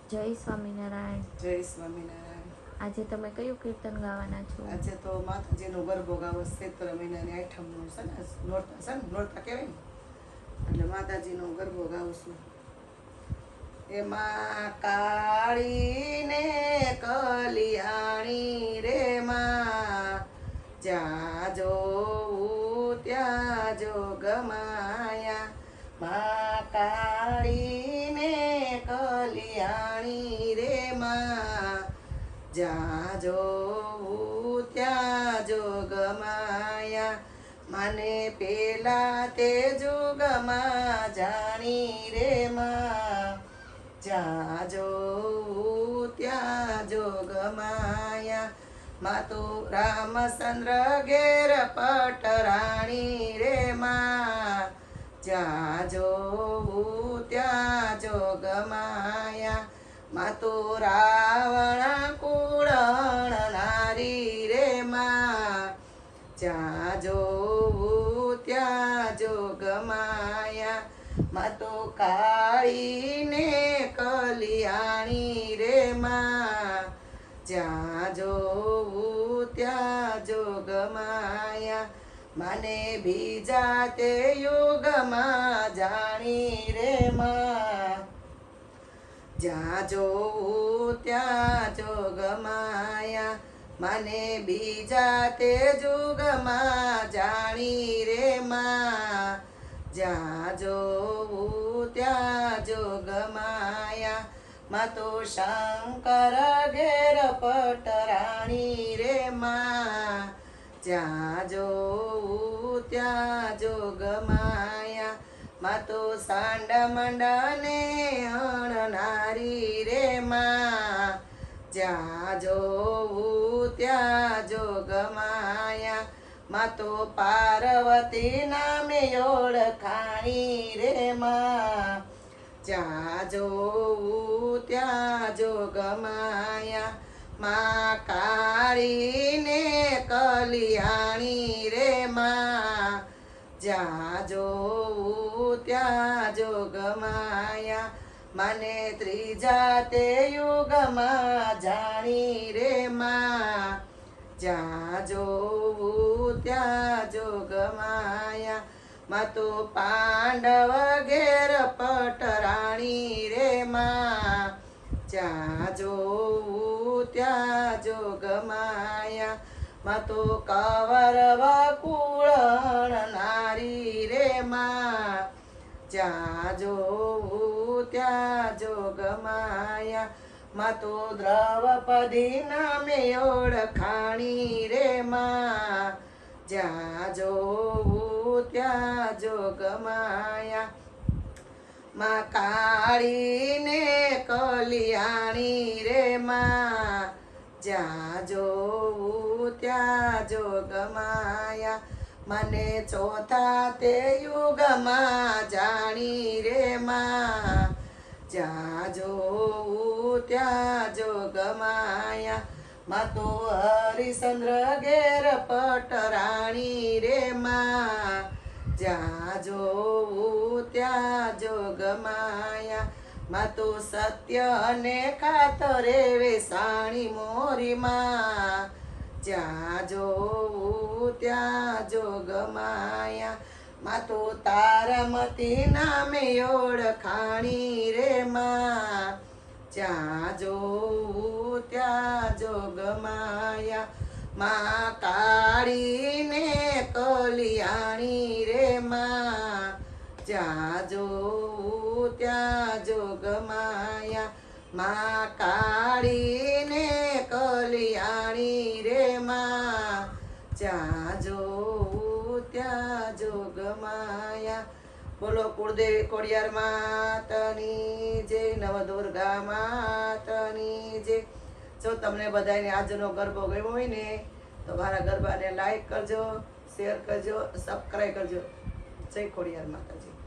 જય સ્વામિનારાયણ. જય સ્વામિનારાયણ. આજે તમે કયું કીર્તન ગાવાના છો? આજે તો માતાજીનો ગરબો ગાવો, ચૈત્ર મહિનાની આઠમનો છે ને, નોરતા કહેવાય ને, એટલે માતાજીનો ગરબો ગાઉં છું. એમાં કાળી ને કલિયાણી રે માં, જ્યાં જોઉં ત્યાં જોગમાયા. માં કાળી ને કલિયાણી રે માં, જ્યાં જોઉં ત્યાં જોગમાયા. મને પેલા તે જોગમાં જાણી રે માં, જ્યાં જોઉં ત્યાં જોગમાયા. માં તો રામચંદ્ર ઘેર પટરાણી રે માં, જ્યાં જોઉં ત્યાં જોગમાયા. માં તો રાવણ કુળણ નારી રે માં, જ્યાં જોઉં ત્યાં જોગમાયા. માં તો કાળી ને કલિયાણી રે માં, જ્યાં જોઉં ત્યાં જોગમાયા. મને બીજા તે યુગમાં જાણી રે માં, જ્યાં જોઉં ત્યાં જોગમાયા. મને બીજા તે યુગમાં જાણી રે માં, જ્યાં જોઉં ત્યાં જોગમાયા. માં તો શંકર ઘેર પટરાણી રે માં, જ્યાં જોઉં ત્યાં જોગમાયા. માં તો સાંડ મંડને અણનારી રે માં, જ્યાં જોઉં ત્યાં જોગમાયા. માં તો પાર્વતી નામે ઓળખાણી રે માં, જ્યાં જોઉં ત્યાં જોગમાયા. માં કાળી ને કલિયાણી રે માં, જ્યાં જોઉં ત્યાં જોગમાયા. મને ત્રીજા તે યુગમાં જાણી રે માં, જ્યાં જોઉં ત્યાં જોગમાયા. માં તો પાંડવ ઘેર પટરાણી રે માં, જ્યાં જોઉં ત્યાં જોગમાયા. માં તો કૌરવ કુળણ નારી રે માં, જ્યાં જોઉં ત્યાં જોગમાયા. માં તો દ્રૌપદી નામે ઓળખાણી રે માં, જ્યાં જોઉં ત્યાં જોગમાયા. માં કાળી ને કલિયાણી રે માં, જ્યાં જોઉં ત્યાં જોગમાયા. મને ચોથા તે યુગમાં જાણી રે માં, જ્યાં જોઉં ત્યાં જોગમાયા. માં તો હરિશ્ચંદ્ર ઘેર પટરાણી રે માં, જ્યાં જોઉં ત્યાં જોગમાયા. માં તો સત્ય અને ખાતરે વેસાણી મોરી માં, જ્યાં જોઉં ત્યાં જોગમાયા. માં તો તારામતી નામે ઓળખાણી રે માં, જ્યાં જોઉં ત્યાં જોગમાયા. માં કાળી ને કલિયાણી રે માં, જ્યાં જોઉં ત્યાં જોગમાયા. માં કાળી ને કલિયાણી રે માં, જ્યાં જોઉં ત્યાં જોગમાયા. બોલો કુળદેવી ખોડિયાર માતની જય, નવદુર્ગા માતની જય. જો તમને બધાને આજનો ગરબો ગમ્યો હોય ને તો મારા ગરબાને લાઈક કરજો, શેર કરજો, સબસ્ક્રાઈબ કરજો. જય ખોડિયાર માતાજી.